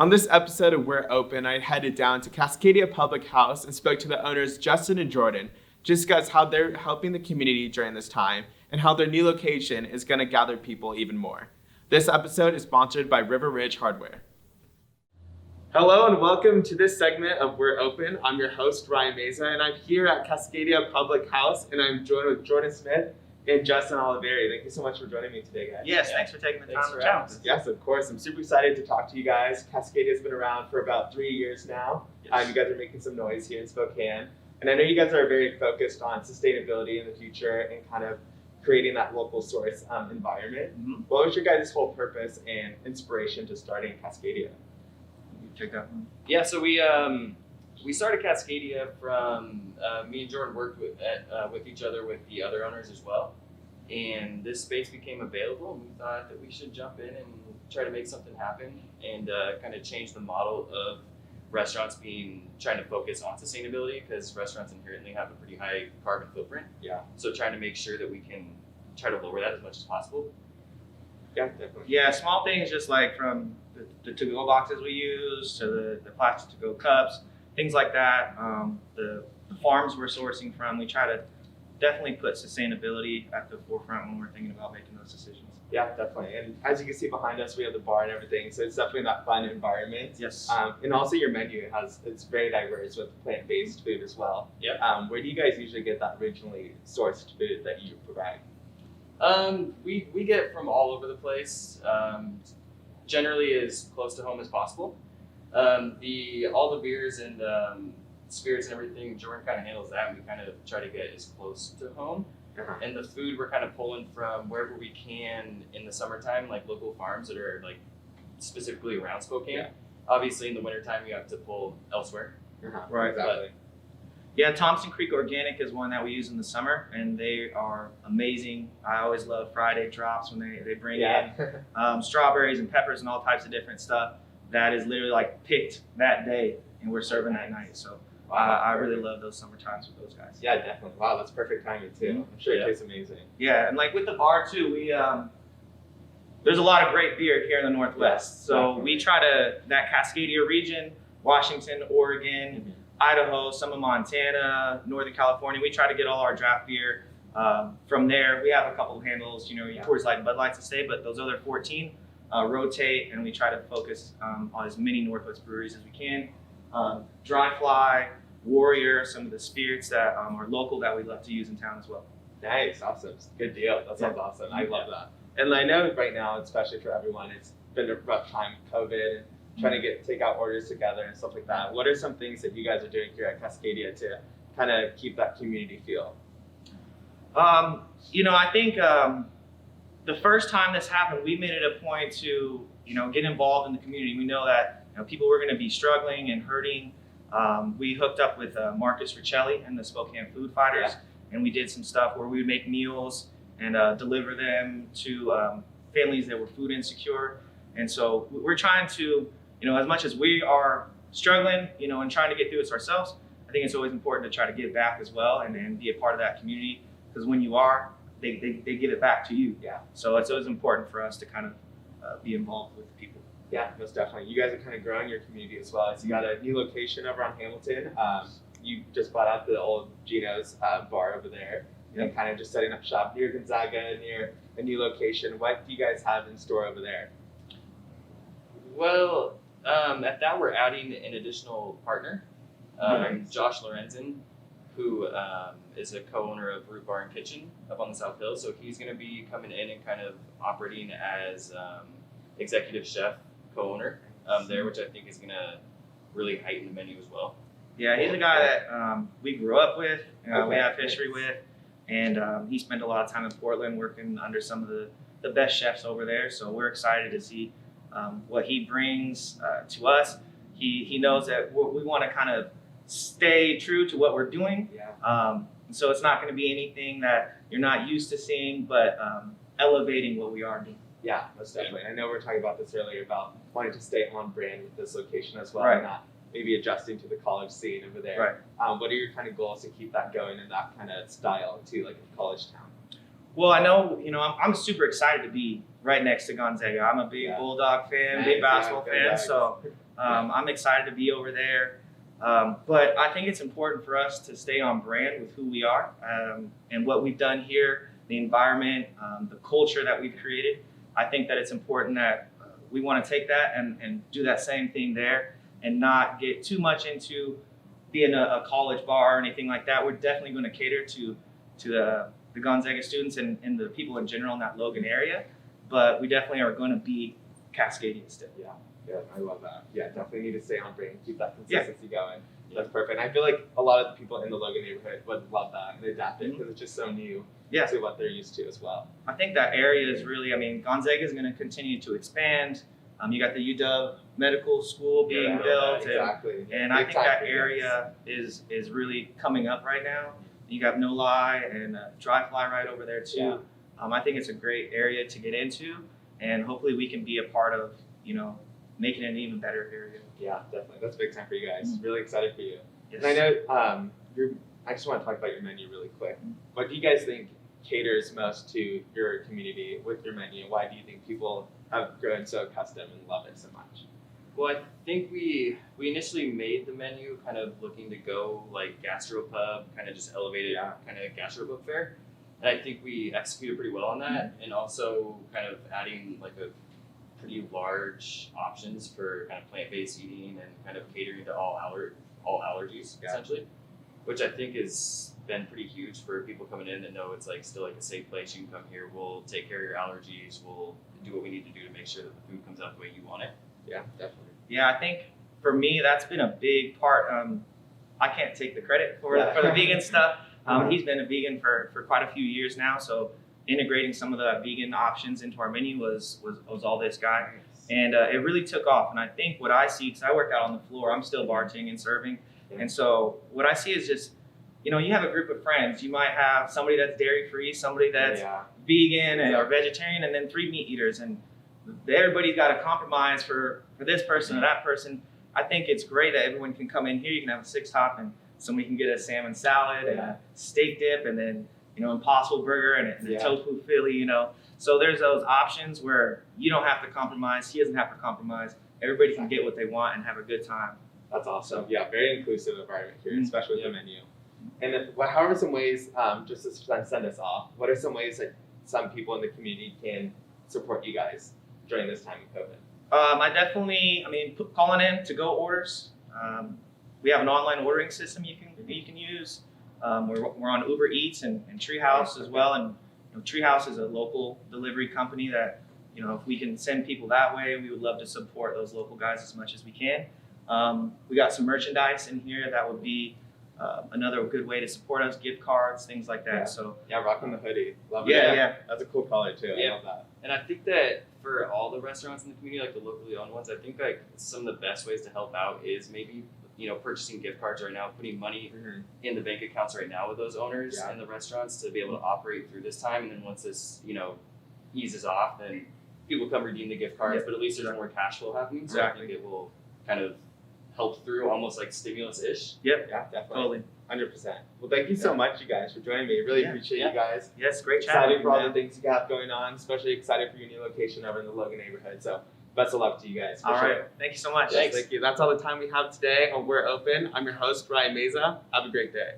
On this episode of We're Open, I headed down to Cascadia Public House and spoke to the owners Justin and Jordan to discuss how they're helping the community during this time and how their new location is going to gather people even more. This episode is sponsored by River Ridge Hardware. Hello and welcome to this segment of We're Open. I'm your host, Ryan Meza, and I'm here at Cascadia Public House, and I'm joined with Jordan Smith and Justin Oliveri. Thank you so much for joining me today, guys. Yes, thanks for taking the time to chat with us. Yes, of course. I'm super excited to talk to you guys. Cascadia's been around for about 3 years now. Yes. You guys are making some noise here in Spokane. And I know you guys are very focused on sustainability in the future and kind of creating that local source environment. Mm-hmm. What was your guys' whole purpose and inspiration to starting Cascadia? You check that one. Yeah, so we started Cascadia from me and Jordan worked with each other with the other owners as well, and this space became available, and we thought that we should jump in and try to make something happen and kind of change the model of restaurants trying to focus on sustainability, because restaurants inherently have a pretty high carbon footprint. Yeah. So trying to make sure that we can try to lower that as much as possible. Yeah, definitely. Yeah, small things just like from the to-go boxes we use to the plastic to-go cups, things like that. The farms we're sourcing from, we try to definitely put sustainability at the forefront when we're thinking about making those decisions. Yeah, definitely. And as you can see behind us, we have the bar and everything, so it's definitely that fun environment. Yes. And also your menu it's very diverse with plant-based food as well. Yeah. Where do you guys usually get that originally sourced food that you provide? We get it from all over the place. Generally as close to home as possible. All the beers and spirits and everything, Jordan kind of handles that, and we kind of try to get as close to home. Uh-huh. And the food we're kind of pulling from wherever we can in the summertime, like local farms that are like specifically around Spokane. Yeah. Obviously in the wintertime you have to pull elsewhere. Right. Exactly. Yeah, Thompson Creek Organic is one that we use in the summer, and they are amazing. I always love Friday drops when they bring in strawberries and peppers and all types of different stuff that is literally like picked that day, and we're serving that night. So I really love those summer times with those guys. Yeah, definitely. Wow, that's perfect timing too. I'm sure it tastes amazing. Yeah, and like with the bar too, we there's a lot of great beer here in the Northwest. So we try that Cascadia region, Washington, Oregon, Idaho, some of Montana, Northern California. We try to get all our draft beer from there. We have a couple of handles, Coors Light and Bud Lights to stay, but those other 14 rotate, and we try to focus on as many Northwest breweries as we can. Dry Fly, Warrior, some of the spirits that are local that we love to use in town as well. Nice, awesome. Good deal. That sounds awesome. I love that. And I know right now, especially for everyone, it's been a rough time with COVID and trying to get takeout orders together and stuff like that. What are some things that you guys are doing here at Cascadia to kind of keep that community feel? I think the first time this happened, we made it a point to, get involved in the community. We know that people were going to be struggling and hurting. We hooked up with Marcus Riccelli and the Spokane Food Fighters, and we did some stuff where we would make meals and deliver them to families that were food insecure. And so we're trying to, as much as we are struggling, and trying to get through this ourselves, I think it's always important to try to give back as well and be a part of that community, because when you are, they give it back to you. Yeah. So it's always important for us to kind of be involved with people. Yeah, most definitely. You guys are kind of growing your community as well. So you got a new location over on Hamilton. You just bought out the old Gino's bar over there and kind of just setting up shop near Gonzaga, near a new location. What do you guys have in store over there? Well, at that we're adding an additional partner, Josh Lorenzen, who is a co-owner of Root Bar and Kitchen up on the South Hill. So he's going to be coming in and kind of operating as executive chef co-owner there, which I think is going to really heighten the menu as well. Yeah, he's a guy that we grew up with, we have history with, and he spent a lot of time in Portland working under some of the best chefs over there. So we're excited to see what he brings to us. He knows that we want to kind of stay true to what we're doing. Yeah. So it's not going to be anything that you're not used to seeing, but elevating what we are doing. Yeah, most definitely. I know we were talking about this earlier about wanting to stay on brand with this location as well, Right. and not maybe adjusting to the college scene over there. Right. What are your kind of goals to keep that going in that kind of style too, like a college town? Well, I know, I'm super excited to be right next to Gonzaga. I'm a big Yeah. Bulldog fan, Nice, big yeah, basketball go fan, Zags. so I'm excited to be over there. But I think it's important for us to stay on brand with who we are and what we've done here, the environment, the culture that we've created. I think that it's important that we want to take that and do that same thing there and not get too much into being a college bar or anything like that. We're definitely going to cater to the Gonzaga students and the people in general in that Logan area, but we definitely are going to be Cascadia still. Yeah, I love that. Yeah, definitely need to stay on brand, keep that Yeah. consistency going. That's perfect. I feel like a lot of the people in the Logan neighborhood would love that and adapt it because it's just so new Yeah. to what they're used to as well. I think that area is really, Gonzaga is going to continue to expand. You got the UW Medical School being built, exactly. and I Big think time that for you area is really coming up right now. You got No Lie and Dry Fly right over there too. Yeah. I think it's a great area to get into, and hopefully we can be a part of, making it an even better area. Yeah, definitely. That's big time for you guys. Mm-hmm. Really excited for you. Yes. And I know I just want to talk about your menu really quick. What do you guys think caters most to your community with your menu? Why do you think people have grown so accustomed and love it so much? Well, I think we initially made the menu kind of looking to go like gastropub, kind of just elevated kind of gastropub fare. And I think we executed pretty well on that, and also kind of adding like a pretty large options for kind of plant-based eating and kind of catering to all allergies essentially, which I think has been pretty huge for people coming in that know it's like still like a safe place. You can come here, we'll take care of your allergies, we'll do what we need to do to make sure that the food comes out the way you want it. Yeah, definitely. Yeah, I think for me that's been a big part. I can't take the credit for the vegan stuff. He's been a vegan for quite a few years now, so integrating some of the vegan options into our menu was all this guy. And it really took off. And I think what I see, because I work out on the floor, I'm still bartending and serving. And so what I see is just, you have a group of friends. You might have somebody that's dairy-free, somebody that's vegan or vegetarian, and then 3 meat eaters. And everybody's got to compromise for this person or that person. I think it's great that everyone can come in here. You can have a 6-top and somebody can get a salmon salad and a steak dip and then, Impossible Burger and a tofu Philly, So there's those options where you don't have to compromise. He doesn't have to compromise. Everybody can get what they want and have a good time. That's awesome. Yeah, very inclusive environment here, especially with the menu. And how are some ways, just to send us off, what are some ways that some people in the community can support you guys during this time of COVID? Calling in to-go orders. We have an online ordering system you can use. We're on Uber Eats and Treehouse as well, and Treehouse is a local delivery company that if we can send people that way, we would love to support those local guys as much as we can. We got some merchandise in here that would be another good way to support us, gift cards, things like that. So rocking the hoodie, love it. Yeah. That's a cool color too. Yeah. I love that. And I think that for all the restaurants in the community, like the locally owned ones, I think like some of the best ways to help out is maybe purchasing gift cards right now, putting money in the bank accounts right now with those owners and the restaurants to be able to operate through this time. And then once this, eases off, then people come redeem the gift cards, but at least there's more cash flow happening. So I think it will kind of help through almost like stimulus-ish. Yep. Yeah, definitely. Totally. 100%. Well, thank you so much, you guys, for joining me. Really appreciate you guys. Yes, great chat. Excited for all the things you got going on, especially excited for your new location over in the Logan neighborhood. So best of luck to you guys. All right. Thank you so much. Thank you. That's all the time we have today on We're Open. I'm your host, Ryan Meza. Have a great day.